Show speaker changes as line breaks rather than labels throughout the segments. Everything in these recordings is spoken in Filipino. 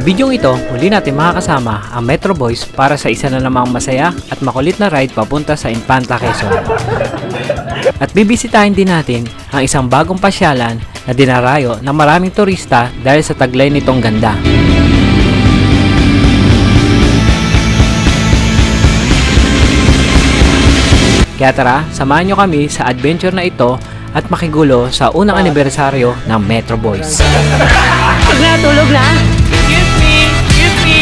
bidyong ito, muli natin makakasama ang Metro Boys para sa isa na namang masaya at makulit na ride papunta sa Infanta, Quezon. At bibisitahin din natin ang isang bagong pasyalan na dinarayo ng maraming turista dahil sa taglay nitong ganda. Kaya tara, samahan nyo kami sa adventure na ito at makigulo sa unang anibersaryo ng Metro Boys.
Tulog na, tulog na! Excuse me! Excuse me!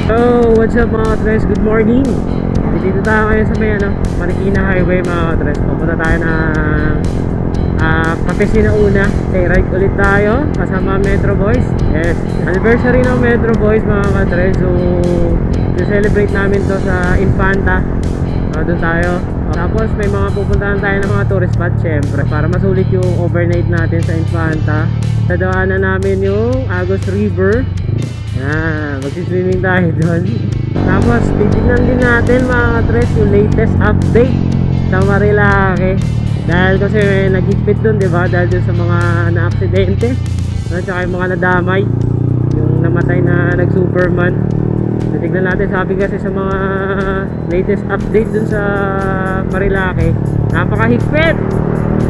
So, what's up mga katres? Good morning! Dito tayo ngayon sa may Marikina Highway mga katres. Pupunta tayo ng Kapesina una. Okay, ride ulit tayo kasama Metro Boys. Yes, anniversary ng Metro Boys mga katres. So, celebrate namin to sa Infanta. Doon tayo. Tapos may mga pupuntahan tayo ng mga tourist spot syempre para masulit yung overnight natin sa Infanta. Dadaanan namin yung Agos River. Magsiswimming tayo doon. Tapos titignan din natin mga katres yung latest update sa Marilake. Dahil kasi may nagigpit doon, diba? Dahil doon sa mga na-aksidente at saka yung mga nadamay, yung namatay na nag-Superman. Titignan natin, sabi kasi sa mga latest update doon sa Marilake, napakahigpit,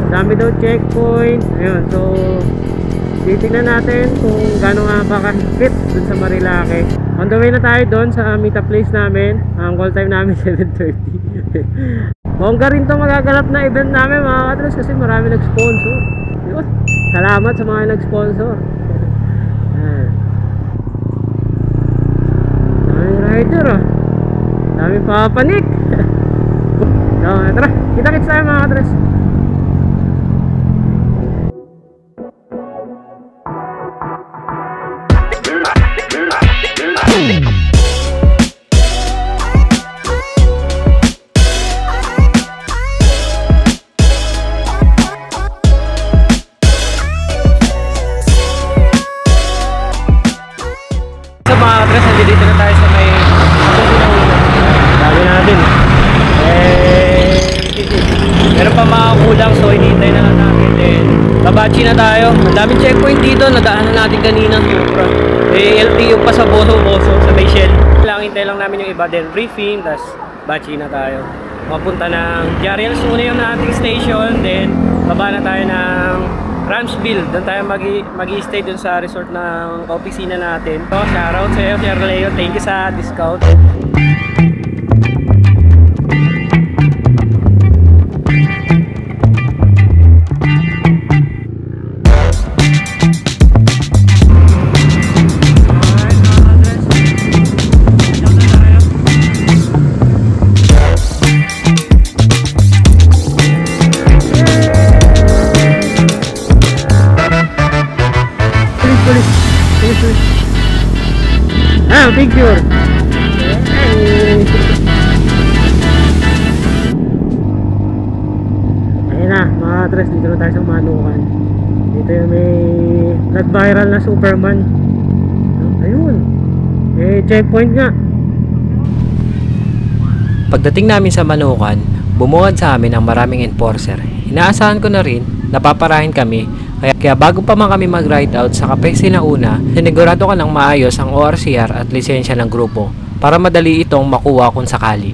dami daw checkpoint. Ayun, so titignan natin kung gano'n nga ba kahigpit dun sa Marilake. On the way na tayo doon sa meet-up place namin. Ang call time namin 7:30. Bongga rin to magaganap na event namin mga katres kasi marami nag-sponsor. Yun. Salamat sa mga nag-sponsor. Daming rider daming papanik. So tara, kita-kits tayo mga katres. Dito na tayo sa may dami natin meron pa mga kulang, so hinihintay na lang natin. Babachi na tayo, ang daming checkpoint dito, nadaanan natin kanina. LTO pa sa boso-boso sa may Shell lang, hintay lang namin yung iba, then briefing, tas bachi na tayo. Mapunta ng Jariels muna yung ating station, then baba na tayo ng Ramsville. Doon tayo mag-i-stay doon sa resort ng opisina natin. So, shoutout sa iyo, Sir Leo. Thank you sa discount. Picture. Ayun na mga katres, dito na tayo sa Manukan. Dito yung may nag-viral na Superman. Ayun, checkpoint nga. Pagdating namin sa Manukan, bumuwad sa amin ang maraming enforcer. Inaasahan ko na rin, napaparahin kami. Kaya bago pa man kami mag-ride out sa Kapesina una, sinigurado ka ng maayos ang ORCR at lisensya ng grupo para madali itong makuha kung sakali.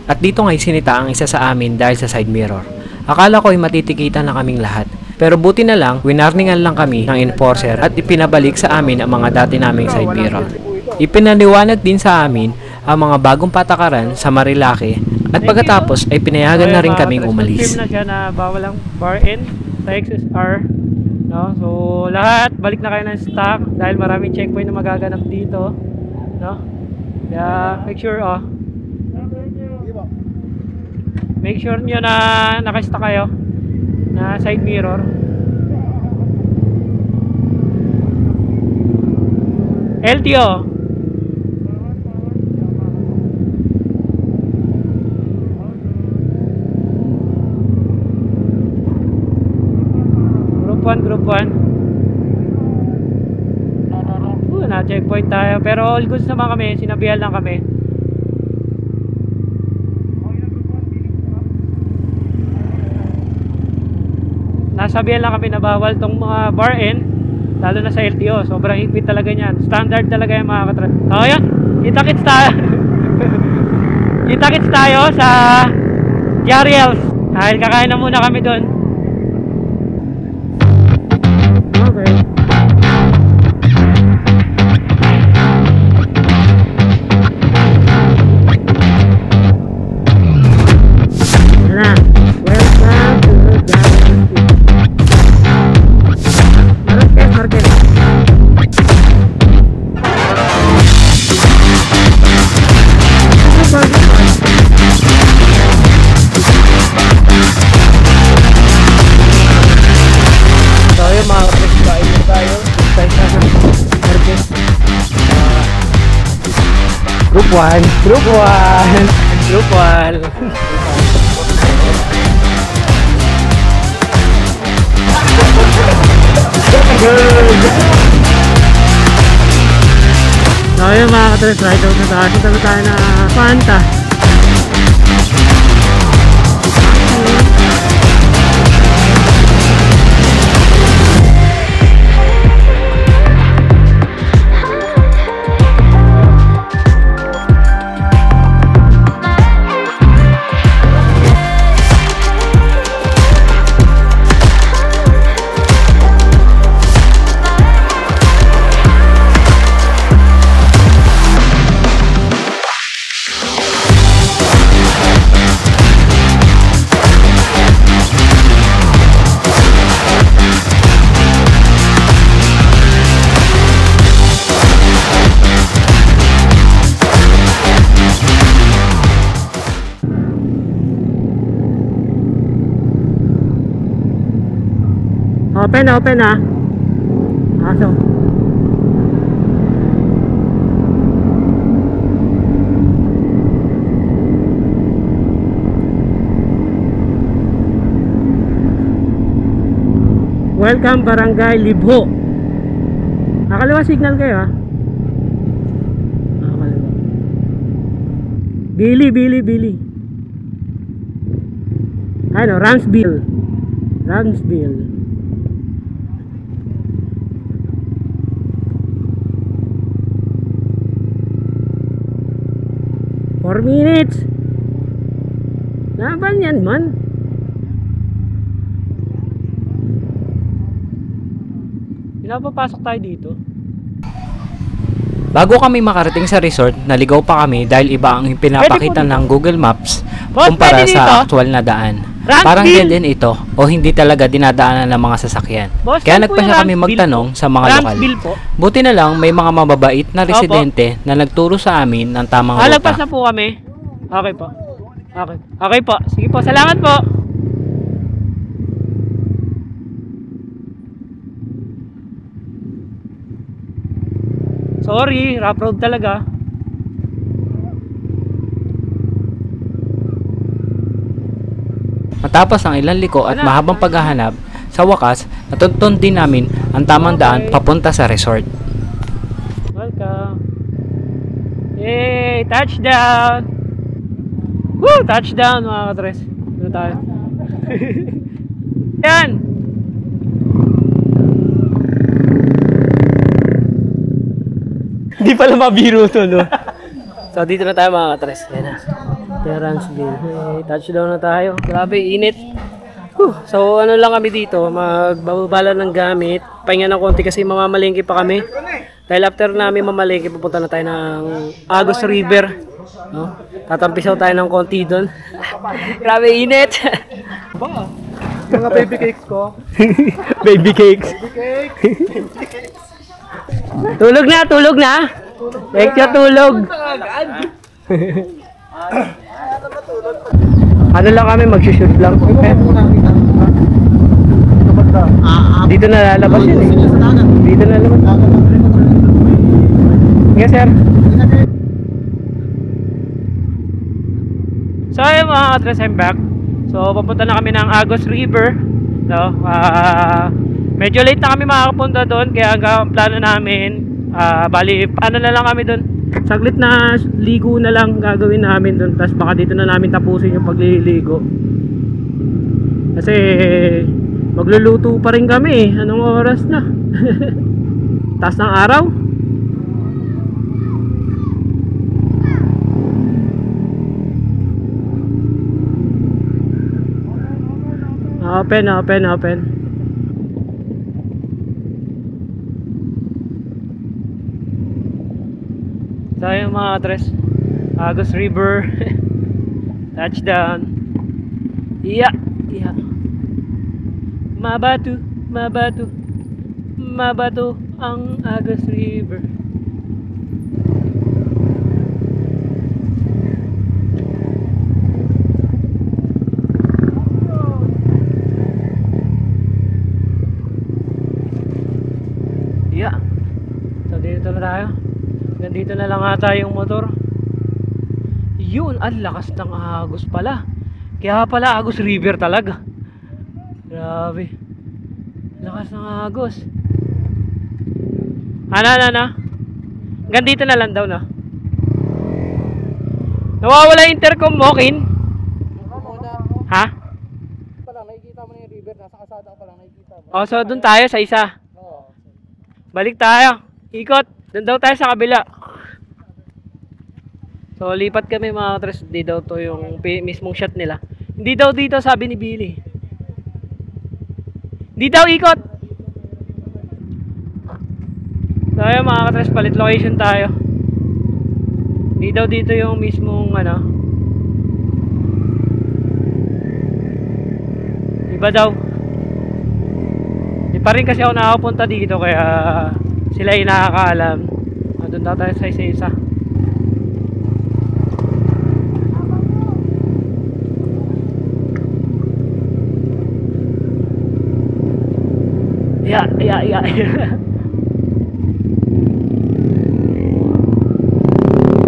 At dito nga'y sinita ang isa sa amin dahil sa side mirror. Akala ko ay matitikitan na kaming lahat. Pero buti na lang, winarningan lang kami ng enforcer at ipinabalik sa amin ang mga dati naming side mirror. Ipinaliwanag din sa amin ang mga bagong patakaran sa Marilake at pagkatapos ay pinayagan na rin kaming umalis. Na siya na bawal ang bar in sa XSR. No? So lahat balik na kayo ng stock dahil maraming checkpoint na magaganap dito. No? Kaya make sure Make sure nyo na nakasta kayo na side mirror. LTO. Group 1. Na-checkpoint tayo. Pero all goods naman kami. Sinabihan lang kami. Nasabihan lang kami na bawal tong mga bar end. Lalo na sa LTO. Sobrang higpit talaga niyan. Standard talaga yung mga katrat. So yun. Kita-kits tayo. Kita-kits tayo sa Jariels. Dahil kakain na muna kami doon. Okay. Na. Welcome to Jariels. Market. So yung mga kapatid, kain na tayo. Tayo sa market. Group 1. So yun mga katres, ride out na tayo. Punta na tayo na Fanta. Open ah. Aso. Welcome Barangay Libho. Nakaliwa signal kayo ah. Nakaliwa. Billy. Ano, Ramsville. 4 minutes. Laban yan man. Pinapapasok tayo dito.
Bago kami makarating sa resort, naligaw pa kami dahil iba ang pinapakita ng Google Maps kumpara sa actual na daan. Parang dead end ito o hindi talaga dinadaanan ng mga sasakyan. Kaya nagpasya kami magtanong sa mga lokal. Buti na lang may mga mababait na residente na nagturo sa amin ng tamang ruta.
Lagpas na po kami. Okay po. Okay po. Sige po. Salamat po. Sorry, rough road talaga.
Matapos ang ilang liko at mahabang paghahanap, sa wakas, natuntun din namin ang tamang daan papunta sa resort.
Welcome. Yay! Touchdown! Woo! Touchdown mga katres. Dito tayo. Yan! Hindi pala mabiro to, no? So, dito na tayo mga katres. Yan na. Terranceville. Hey, touchdown na tayo. Grabe, init. So, ano lang kami dito. Magbabala ng gamit. Pahinga ng konti kasi mamamalingki pa kami. Dahil after namin mamalingki, pupunta na tayo ng Agos River. No? Tatampisaw tayo ng konti doon. Grabe, init.
Ba? Mga baby cakes ko.
Baby cakes. Tulog na. Extra tulog. Ano lang kami, mag-shoot lang. Dito na lalabas yun eh. Dito na lalabas. Yes sir. So ayun mga ka-tres, I'm back. So papunta na kami ng Agos River. No? Medyo late na kami makakapunta doon. Kaya ang plano namin, bali ano na lang kami doon. Saglit na ligo na lang gagawin namin doon. Tapos baka dito na namin tapusin yung pagliligo. Kasi magluluto pa rin kami. Anong oras na? Taas ng araw. Open. So yung mga ka-tres, Agos River. Touchdown. Yeah. Mabato ang Agos River. Yeah. So dito na tayo. Nandito na lang ata yung motor. Yun, ang lakas ng Agos pala. Kaya pala Agos River talaga. Grabe. Lakas ng Agos. Ano? Hanggang dito na lang daw, no? Nawawala intercom mo, Kin? Ha?
Nakikita mo na yung river, nasa kasada ka pa lang nakikita mo.
O, so dun tayo sa isa. Balik tayo. Ikot. Dun daw tayo sa kabila. So, lipat kami mga ka-tres. Hindi daw to yung mismong shot nila. Hindi daw dito, sabi ni Billy. Hindi daw ikot. So, ayun mga ka-tres, palit location tayo. Hindi daw dito yung mismong ano. Iba daw. Di pa rin kasi ako nakapunta dito kaya sila yung nakakaalam. Doon daw tayo sa isa-isa. Yeah.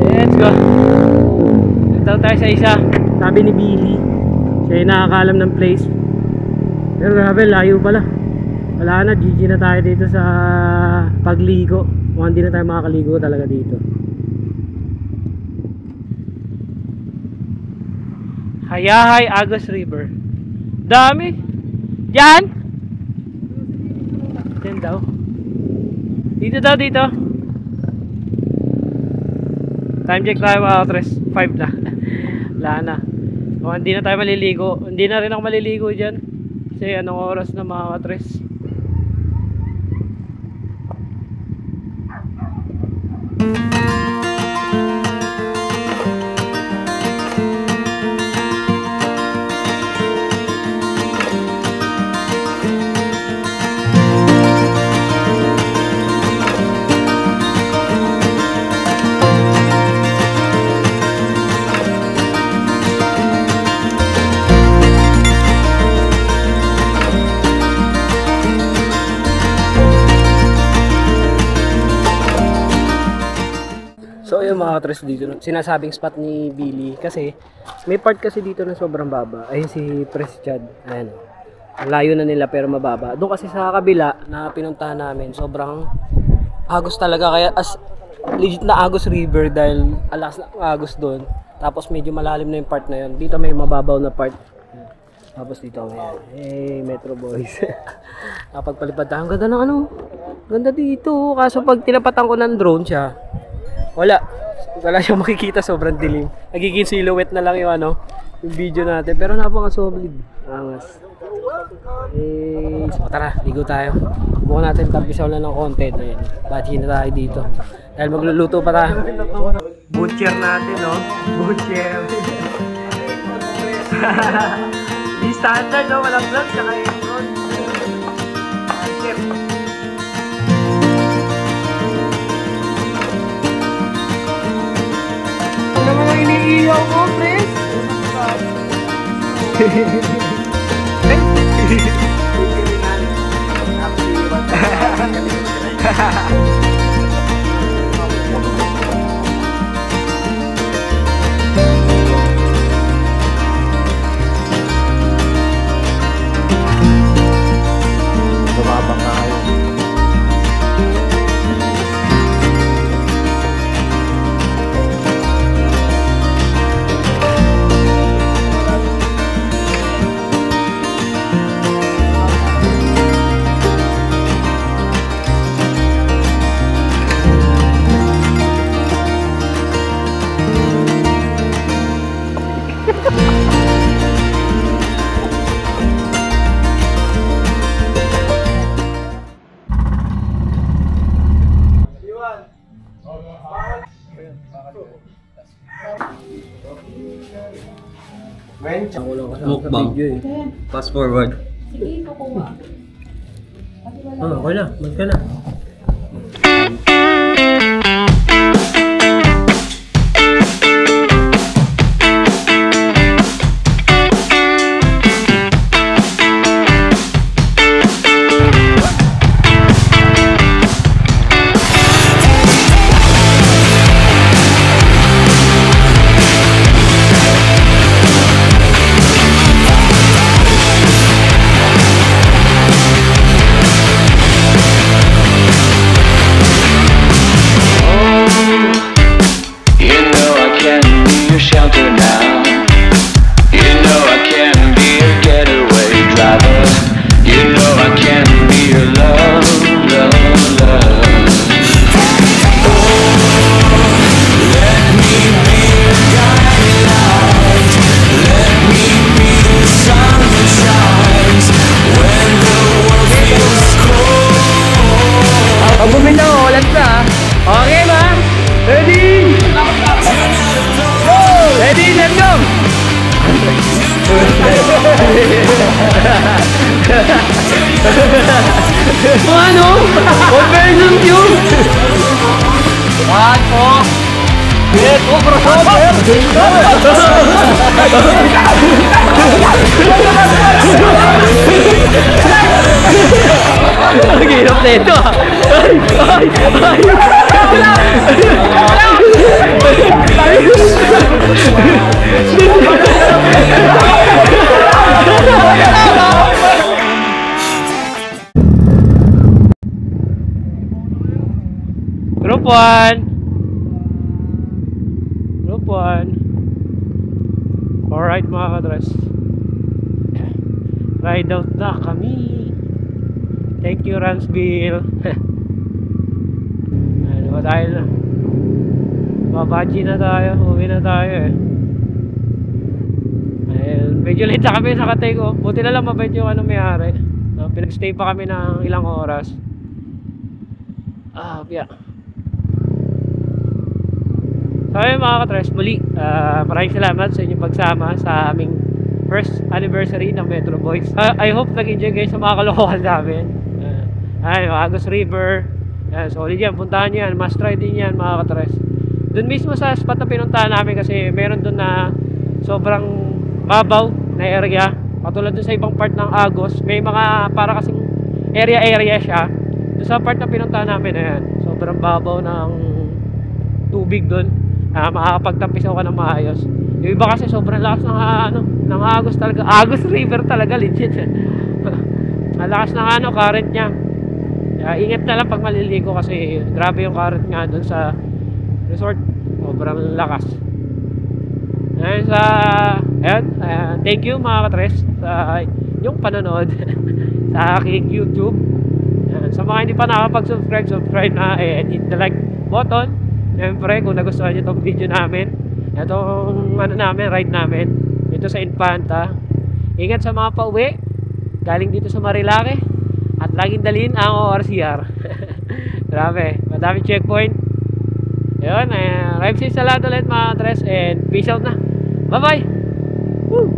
Let's go. Doon daw tayo sa isa. Sabi ni Billy, siya yung nakakaalam ng place. Pero grabe, layo pala. Wala na, GG na tayo dito sa pagligo. Mukhang hindi na tayo makakaligo talaga dito. Hayahay Agos River. Dami. Diyan. Diyan daw. Dito. Time check tayo mga ka-tres. 5 na. Wala na. Hindi na tayo maliligo. Hindi na rin ako maliligo dyan. Kasi anong oras na mga ka-tres? So yung mga ka-tres dito, sinasabing spot ni Billy kasi may part kasi dito na sobrang baba. Ayun si Pres Chad. Ayan. Ang layo na nila pero mababa. Doon kasi sa kabila na pinuntahan namin, sobrang agos talaga. Kaya legit na Agos River dahil alas na agos doon. Tapos medyo malalim na yung part na yun. Dito may mababaw na part. Tapos dito ayan. Hey Metro Boys. Napagpalipad tayo. Ang ganda ng ano. Ganda dito. Kaso pag tinapatan ko ng drone siya, wala siyang makikita, sobrang dilim. Nagiging silhouette na lang yung ano, yung video natin. Pero napaka-solid. Angas. So tara, ligo tayo. Bukan natin tampisaw lang ng content. Ayan. Batiin na tayo dito. Dahil magluluto pa tayo. Butcher natin, no? Butcher. Di standard, no? Walang vlog, saka yung chef. Ano naman ang iniiyaw mo, Chris? Bumabang na kayo.
Mukbang. Fast forward.
Okay na, mag ka na.
Pag bumitaw, ulan na. Okay ba? Ready? Ready, let's go! Ano? Conversion tube! One, four. Yes, crossover! Ang hirap na ito ah! Group 1. Group 1. Alright mga kadres, ride out na kami. Thank you Ransville. Ano ba tayo na? Babaji na tayo, uwi na tayo eh. Ayun, medyo late na kami sa katay ko. Buti na lang mabait yung ano may-ari. Pinag-stay pa kami ng ilang oras. Yeah. So ayun mga katres, muli maraming salamat sa inyong pagsama sa aming first anniversary ng Metro Boys. I hope nag-enjoy kayo sa mga kalokohan namin. Agos River, solid yan, puntahan nyo yan, must try din yan mga katres. Doon mismo sa spot na pinuntahan namin kasi meron doon na sobrang babaw na area. Katulad doon sa ibang part ng Agos, may mga para kasing area siya. Doon sa part na pinuntahan namin, ayan, sobrang babaw ng tubig doon. Makakapagtampisaw ka ng maayos. Yung iba kasi sobrang lakas ng Agos talaga. Agos River talaga, legit. Malakas ng current niya. Ingat na lang pag maliligo kasi grabe yung current nga doon sa resort. Sobrang lakas. Thank you mga katres sa yung panonood sa aking YouTube. Sa mga hindi pa nakapag-subscribe, subscribe na and hit the like button. Siyempre kung nagustuhan nyo itong video namin, itong ride namin dito sa Infanta. Ingat sa mga pauwi galing dito sa Marilake at laging dalhin ang ORCR. Grabe, madaming checkpoint. Yun, ride safe sa lahat ulit mga katres and peace out na. Bye bye. Woo!